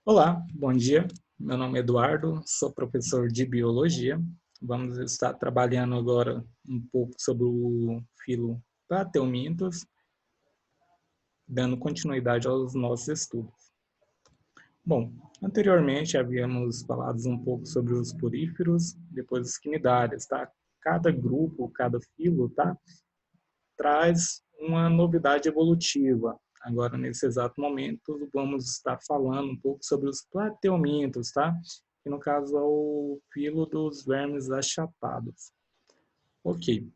Olá, bom dia. Meu nome é Eduardo, sou professor de Biologia. Vamos estar trabalhando agora um pouco sobre o filo Plateumintos, dando continuidade aos nossos estudos. Bom, anteriormente havíamos falado um pouco sobre os poríferos, depois os quinidários, tá? Cada grupo, cada filo, tá? Traz uma novidade evolutiva. Agora, nesse exato momento, vamos estar falando um pouco sobre os plateumintos, tá? Que no caso é o filo dos vermes achatados. Ok.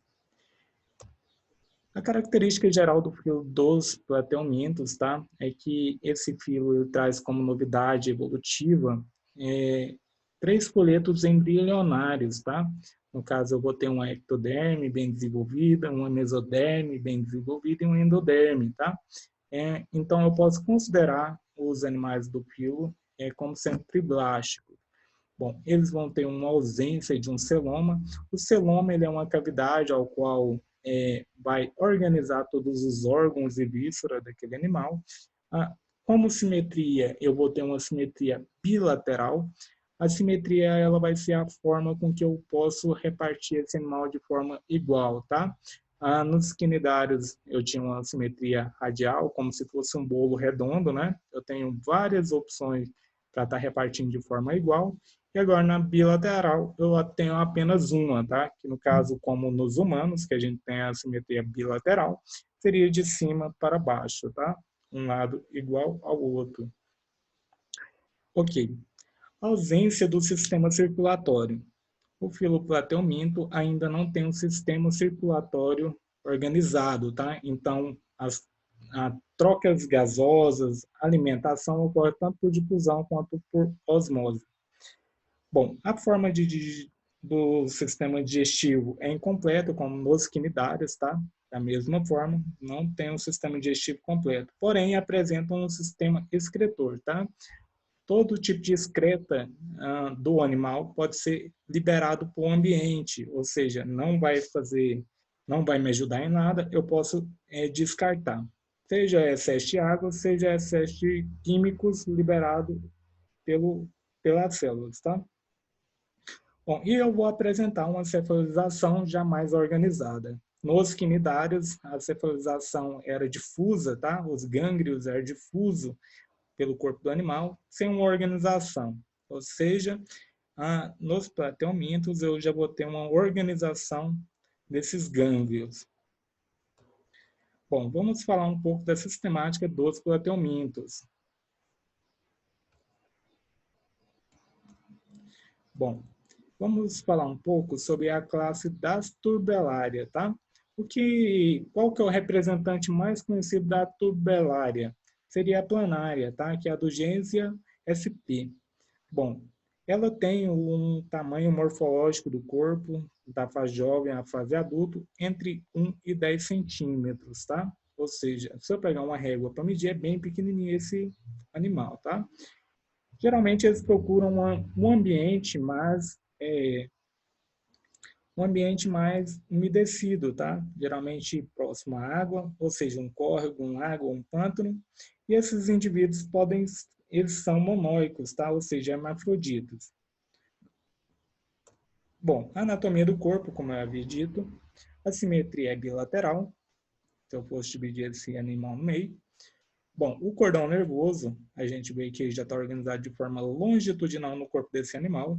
A característica geral do filo dos plateumintos, tá? É que esse filo traz como novidade evolutiva três folhetos embrionários, tá? No caso, eu vou ter uma ectoderme bem desenvolvida, uma mesoderme bem desenvolvida e um endoderme, tá? Então, eu posso considerar os animais do filo como sendo triblásticos. Bom, eles vão ter uma ausência de um celoma. O celoma ele é uma cavidade ao qual vai organizar todos os órgãos e vísceras daquele animal. Como simetria, eu vou ter uma simetria bilateral. A simetria ela vai ser a forma com que eu posso repartir esse animal de forma igual, tá? Nos quinidários eu tinha uma simetria radial, como se fosse um bolo redondo, né? Eu tenho várias opções para estar repartindo de forma igual. E agora na bilateral eu tenho apenas uma, tá? Que no caso, como nos humanos, que a gente tem a simetria bilateral, seria de cima para baixo, tá? Um lado igual ao outro. Ok. Ausência do sistema circulatório. O filoplateuminto ainda não tem um sistema circulatório organizado, tá? Então, as trocas gasosas, alimentação ocorre tanto por difusão quanto por osmose. Bom, a forma do sistema digestivo é incompleto, como nos quinidários, tá? Da mesma forma, não tem um sistema digestivo completo, porém apresenta um sistema excretor, tá? Todo tipo de excreta do animal pode ser liberado para o ambiente, ou seja, não vai me ajudar em nada, eu posso descartar. Seja excesso de água, seja excesso de químicos liberado pelas células, tá? Bom, e eu vou apresentar uma cefalização já mais organizada. Nos quinidários, a cefalização era difusa, tá? Os gânglios eram difusos pelo corpo do animal, sem uma organização. Ou seja, nos plateumintos eu já vou ter uma organização desses gânglios. Bom, vamos falar um pouco da sistemática dos plateumintos. Bom, vamos falar um pouco sobre a classe das turbelárias, tá? Qual que é o representante mais conhecido da turbelária? Seria a planária, tá? Que é a Dugensia sp. Bom, ela tem um tamanho morfológico do corpo, da fase jovem à fase adulto, entre 1 e 10 centímetros, tá? Ou seja, se eu pegar uma régua para medir, é bem pequenininho esse animal, tá? Geralmente eles procuram um ambiente mais umedecido, tá? Geralmente próximo à água, ou seja, um córrego, um lago, um pântano. E esses indivíduos eles são monóicos, tá? Ou seja, hermafroditas. Bom, a anatomia do corpo, como eu havia dito, a simetria é bilateral, se eu fosse dividir esse animal no meio. Bom, o cordão nervoso, a gente vê que ele já está organizado de forma longitudinal no corpo desse animal.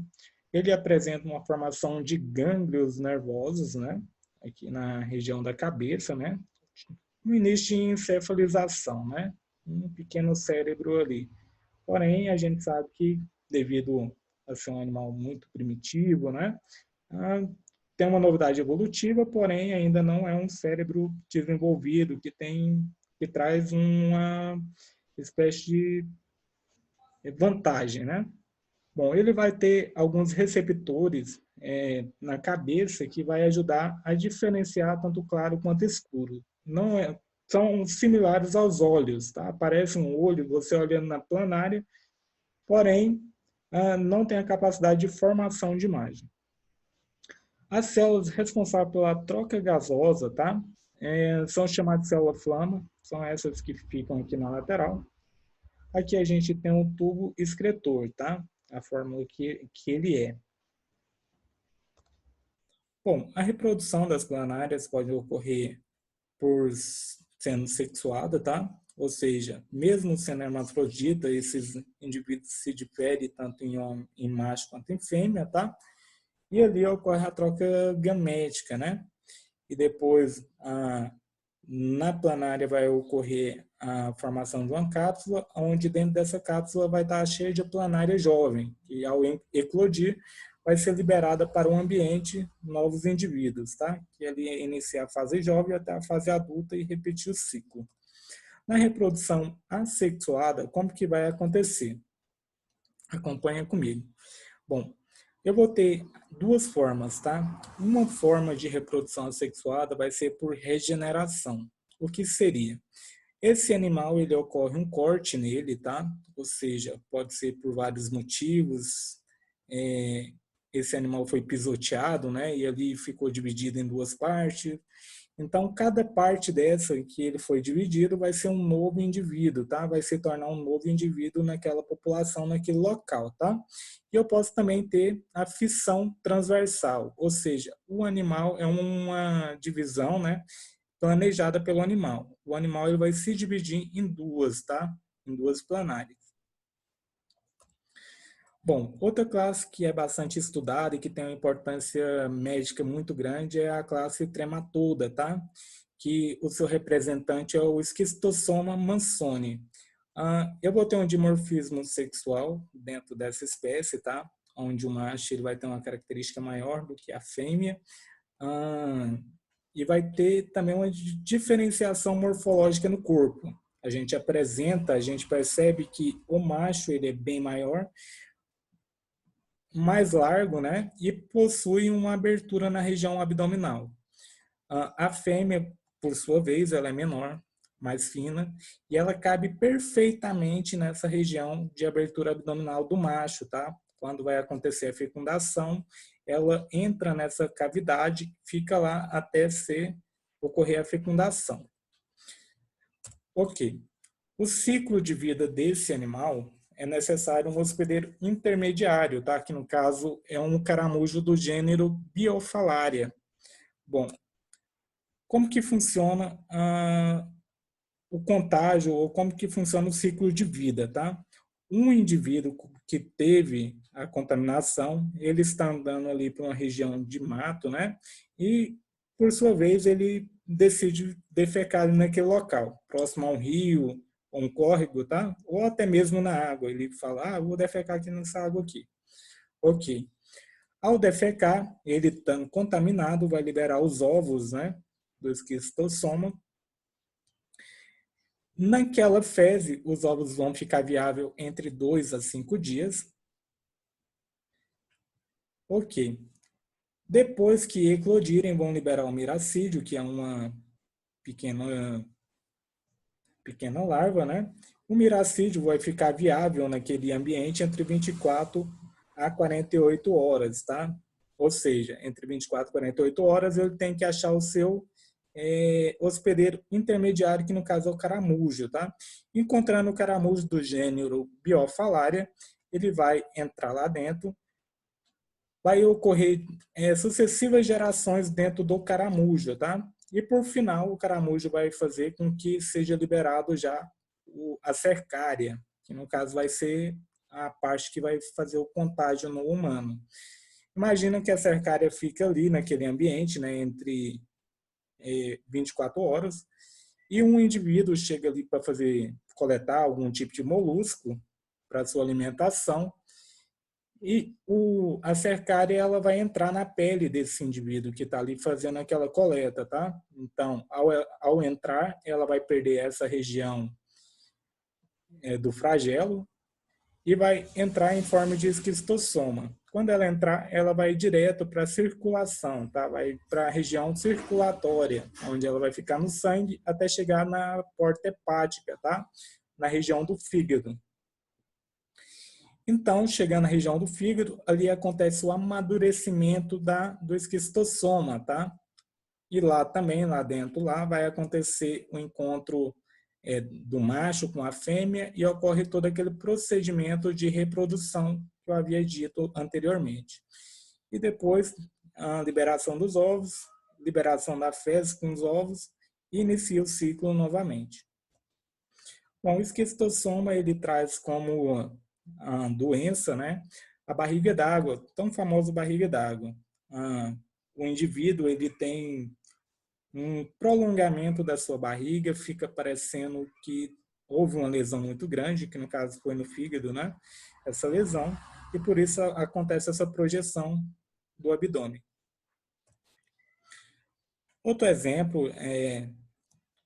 Ele apresenta uma formação de gânglios nervosos, né? Aqui na região da cabeça, né? No início de encefalização, né? Um pequeno cérebro ali. Porém, a gente sabe que, devido a ser um animal muito primitivo, né? Tem uma novidade evolutiva, porém ainda não é um cérebro desenvolvido que traz uma espécie de vantagem, né? Bom, ele vai ter alguns receptores na cabeça que vai ajudar a diferenciar tanto claro quanto escuro. Não é, são similares aos olhos, tá? Parece um olho, você olhando na planária, porém não tem a capacidade de formação de imagem. As células responsáveis pela troca gasosa, tá? São chamadas de célula-flama, são essas que ficam aqui na lateral. Aqui a gente tem um tubo excretor, tá? A fórmula que ele é. Bom, a reprodução das planárias pode ocorrer por sendo sexuada, tá? Ou seja, mesmo sendo hermafrodita, esses indivíduos se diferem tanto em macho quanto em fêmea, tá? E ali ocorre a troca gamética, né? E depois, na planária vai ocorrer a formação de uma cápsula, onde dentro dessa cápsula vai estar cheia de planária jovem, e ao eclodir vai ser liberada para o ambiente novos indivíduos, tá? Que ali inicia a fase jovem até a fase adulta e repetir o ciclo. Na reprodução assexuada, como que vai acontecer? Acompanha comigo. Bom, eu vou ter duas formas, tá? Uma forma de reprodução assexuada vai ser por regeneração. O que seria? Esse animal, ele ocorre um corte nele, tá? Ou seja, pode ser por vários motivos. Esse animal foi pisoteado, né? E ali ficou dividido em duas partes. Então, cada parte dessa que ele foi dividido vai ser um novo indivíduo, tá? Vai se tornar um novo indivíduo naquela população, naquele local, tá? E eu posso também ter a fissão transversal, ou seja, o animal é uma divisão, né? Planejada pelo animal. O animal ele vai se dividir em duas, tá? Em duas planárias. Bom, outra classe que é bastante estudada e que tem uma importância médica muito grande é a classe trematoda, tá? Que o seu representante é o Schistossoma mansoni. Eu vou ter um dimorfismo sexual dentro dessa espécie, tá? Onde o macho ele vai ter uma característica maior do que a fêmea. E vai ter também uma diferenciação morfológica no corpo. A gente percebe que o macho ele é bem maior, mais largo, né? E possui uma abertura na região abdominal. A fêmea, por sua vez, ela é menor, mais fina, e ela cabe perfeitamente nessa região de abertura abdominal do macho, tá? Quando vai acontecer a fecundação, ela entra nessa cavidade, fica lá até ocorrer a fecundação. Ok. O ciclo de vida desse animal é necessário um hospedeiro intermediário, tá? Que no caso é um caramujo do gênero Biophallaria. Bom, como que funciona o contágio ou como que funciona o ciclo de vida, tá? Um indivíduo que teve a contaminação, ele está andando ali para uma região de mato, né? E, por sua vez, ele decide defecar ali naquele local, próximo a um rio, um córrego, tá? Ou até mesmo na água. Ele fala, vou defecar aqui nessa água aqui. Ok. Ao defecar, ele estando contaminado, vai liberar os ovos, né? Do esquistossoma. Naquela fezes, os ovos vão ficar viáveis entre 2 a 5 dias. Ok. Depois que eclodirem, vão liberar o miracídio, que é uma pequena larva, né? O miracídio vai ficar viável naquele ambiente entre 24 a 48 horas, tá? Ou seja, entre 24 e 48 horas ele tem que achar o seu hospedeiro intermediário, que no caso é o caramujo, tá? Encontrando o caramujo do gênero Biophallaria, ele vai entrar lá dentro, vai ocorrer sucessivas gerações dentro do caramujo, tá? E por final, o caramujo vai fazer com que seja liberado já a cercária, que no caso vai ser a parte que vai fazer o contágio no humano. Imagina que a cercária fica ali naquele ambiente, né, entre 24 horas, e um indivíduo chega ali para coletar algum tipo de molusco para sua alimentação, e a cercária ela vai entrar na pele desse indivíduo que está ali fazendo aquela coleta, tá? Então, ao entrar, ela vai perder essa região do flagelo e vai entrar em forma de esquistossoma. Quando ela entrar, ela vai direto para a circulação, tá? Vai para a região circulatória, onde ela vai ficar no sangue até chegar na porta hepática, tá? Na região do fígado. Então, chegando na região do fígado, ali acontece o amadurecimento do esquistossoma, tá? E lá também, lá dentro, lá vai acontecer o encontro do macho com a fêmea e ocorre todo aquele procedimento de reprodução que eu havia dito anteriormente. E depois a liberação dos ovos, liberação da fezes com os ovos e inicia o ciclo novamente. Bom, o esquistossoma ele traz como a doença, né, a barriga d'água, tão famosa barriga d'água. O indivíduo ele tem um prolongamento da sua barriga, fica parecendo que houve uma lesão muito grande, que no caso foi no fígado, né? Essa lesão, e por isso acontece essa projeção do abdômen. Outro exemplo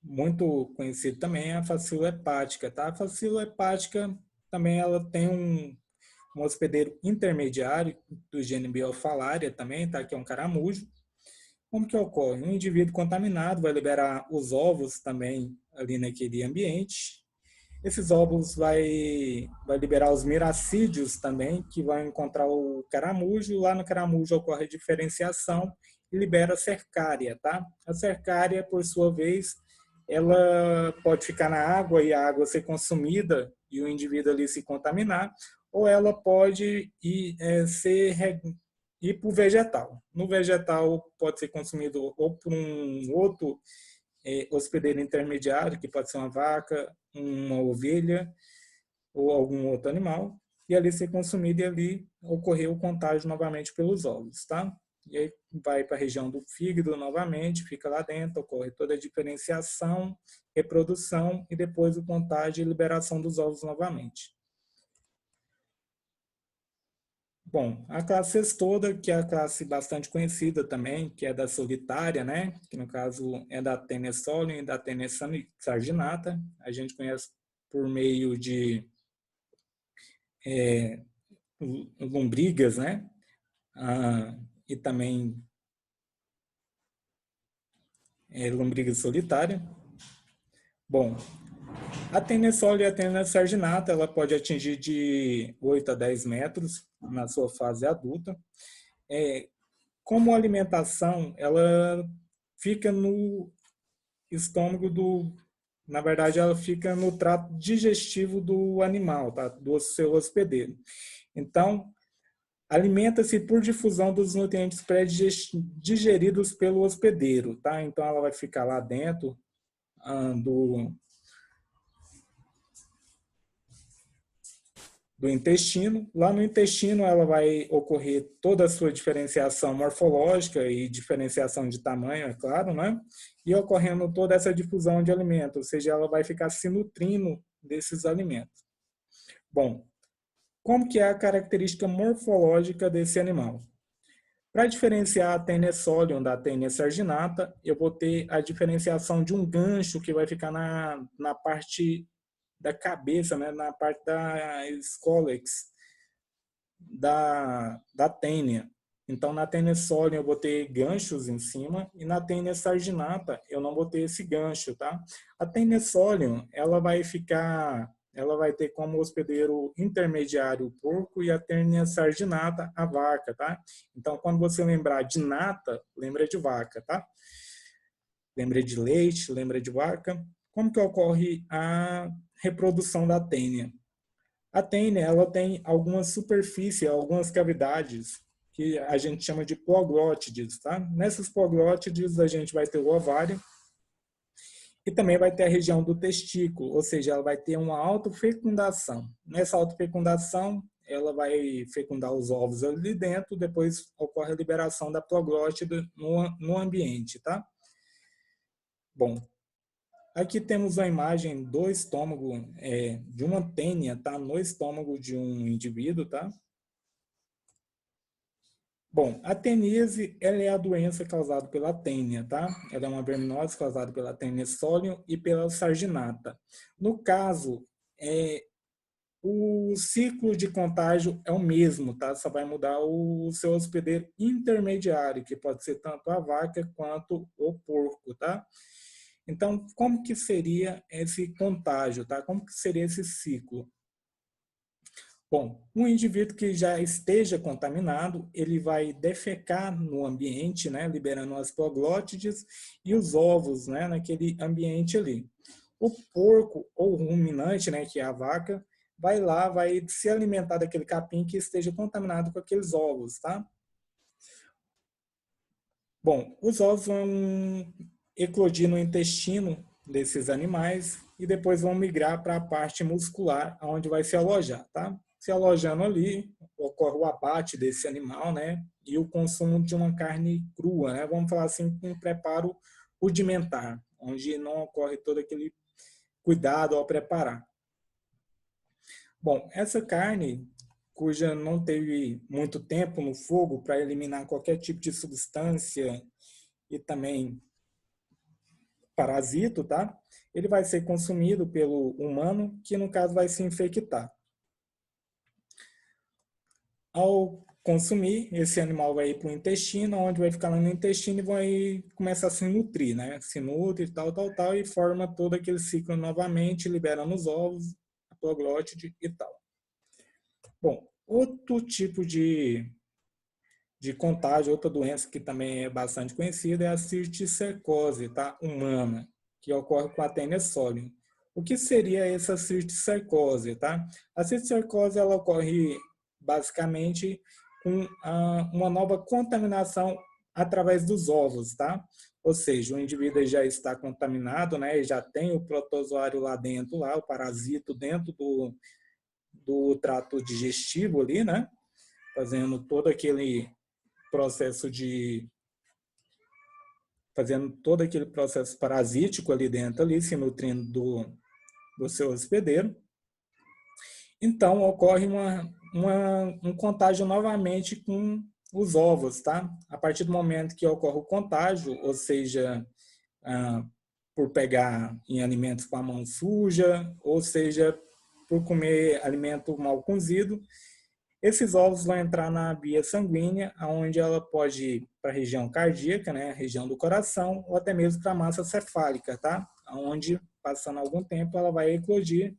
muito conhecido também é a facílula hepática, tá? A facílula hepática também ela tem um hospedeiro intermediário do gene Biofalaria também, tá? Que é um caramujo. Como que ocorre? Um indivíduo contaminado vai liberar os ovos também ali naquele ambiente. Esses ovos vai liberar os miracídios também, que vão encontrar o caramujo. Lá no caramujo ocorre a diferenciação e libera a cercária, tá? A cercária, por sua vez, ela pode ficar na água e a água ser consumida e o indivíduo ali se contaminar, ou ela pode ir para o vegetal. No vegetal pode ser consumido ou por um outro hospedeiro intermediário, que pode ser uma vaca, uma ovelha ou algum outro animal, e ali ser consumido e ali ocorrer o contágio novamente pelos ovos, tá? E aí vai para a região do fígado novamente, fica lá dentro, ocorre toda a diferenciação, reprodução e depois o contágio e liberação dos ovos novamente. Bom, a classe cestoda, que é a classe bastante conhecida também, que é da solitária, né? Que no caso é da Taenia solium e da Taenia sarginata. A gente conhece por meio de lombrigas, né? E também lombriga solitária. Bom, a Taenia solium e a Taenia sarginata, ela pode atingir de 8 a 10 metros na sua fase adulta. Como alimentação, ela fica no estômago na verdade, ela fica no trato digestivo do animal, tá? Do seu hospedeiro. Então, alimenta-se por difusão dos nutrientes pré-digeridos pelo hospedeiro, tá? Então, ela vai ficar lá dentro do intestino. Lá no intestino ela vai ocorrer toda a sua diferenciação morfológica e diferenciação de tamanho, é claro, né? E ocorrendo toda essa difusão de alimentos, ou seja, ela vai ficar se nutrindo desses alimentos. Bom, como que é a característica morfológica desse animal? Para diferenciar a Taenia solium da Taenia sarginata, eu vou ter a diferenciação de um gancho que vai ficar na parte da cabeça, né, na parte da scolex da Taenia. Então, na Taenia solium eu vou ter ganchos em cima e na Taenia sarginata eu não vou ter esse gancho, tá? A Taenia solium, ela vai ter como hospedeiro intermediário o porco e a Taenia sarginata a vaca, tá? Então, quando você lembrar de nata, lembra de vaca, tá? Lembra de leite, lembra de vaca. Como que ocorre a reprodução da tênia? A tênia, ela tem algumas superfícies, algumas cavidades que a gente chama de poglótides, tá? Nessas poglótides a gente vai ter o ovário e também vai ter a região do testículo, ou seja, ela vai ter uma autofecundação. Nessa autofecundação, ela vai fecundar os ovos ali dentro, depois ocorre a liberação da proglótide no ambiente, tá? Bom, aqui temos a imagem do estômago de uma tênia, tá? No estômago de um indivíduo, tá? Bom, a teníase, ela é a doença causada pela tênia, tá? Ela é uma verminose causada pela Taenia solium e pela sarginata. No caso, o ciclo de contágio é o mesmo, tá? Só vai mudar o seu hospedeiro intermediário, que pode ser tanto a vaca quanto o porco, tá? Então, como que seria esse contágio, tá? Como que seria esse ciclo? Bom, um indivíduo que já esteja contaminado, ele vai defecar no ambiente, né, liberando as proglótides e os ovos, né, naquele ambiente ali. O porco ou ruminante, né, que é a vaca, vai lá, vai se alimentar daquele capim que esteja contaminado com aqueles ovos, tá? Bom, os ovos vão eclodir no intestino desses animais e depois vão migrar para a parte muscular, onde vai se alojar, tá? Se alojando ali, ocorre o abate desse animal, né? E o consumo de uma carne crua, né? Vamos falar assim, com um preparo rudimentar, onde não ocorre todo aquele cuidado ao preparar. Bom, essa carne, cuja não teve muito tempo no fogo para eliminar qualquer tipo de substância e também parasito, tá? Ele vai ser consumido pelo humano, que no caso vai se infectar. Ao consumir, esse animal vai ir para o intestino, onde vai ficar lá no intestino e vai começar a se nutrir, né? Se nutre, tal, e forma todo aquele ciclo novamente, liberando os ovos, a proglótide e tal. Bom, outro tipo de contágio, outra doença que também é bastante conhecida é a cisticercose, tá? Humana, que ocorre com a Taenia solium. O que seria essa cisticercose, tá? A cisticercose ela ocorre basicamente com uma nova contaminação através dos ovos, tá? Ou seja, o indivíduo já está contaminado, né? Já tem o protozoário lá dentro, lá, o parasito dentro do trato digestivo ali, né? Fazendo todo aquele processo de fazendo todo aquele processo parasítico ali dentro, ali, se nutrindo do seu hospedeiro. Então, ocorre um contágio novamente com os ovos, tá? A partir do momento que ocorre o contágio, ou seja, por pegar em alimentos com a mão suja, ou seja, por comer alimento mal cozido, esses ovos vão entrar na via sanguínea, onde ela pode ir para a região cardíaca, né, a região do coração, ou até mesmo para a massa cefálica, tá? Onde, passando algum tempo, ela vai eclodir,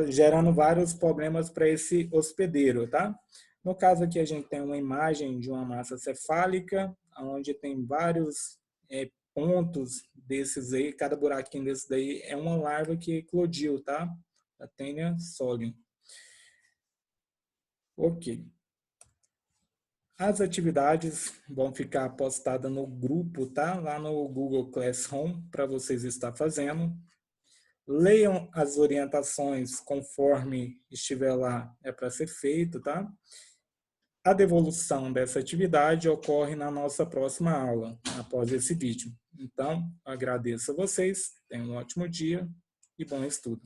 gerando vários problemas para esse hospedeiro, tá? No caso aqui, a gente tem uma imagem de uma massa cefálica, onde tem vários pontos desses aí, cada buraquinho desse daí é uma larva que eclodiu, tá? A Taenia solium. Ok. As atividades vão ficar postadas no grupo, tá? Lá no Google Classroom, para vocês estar fazendo. Leiam as orientações conforme estiver lá, é para ser feito, tá? A devolução dessa atividade ocorre na nossa próxima aula, após esse vídeo. Então, agradeço a vocês, tenham um ótimo dia e bom estudo.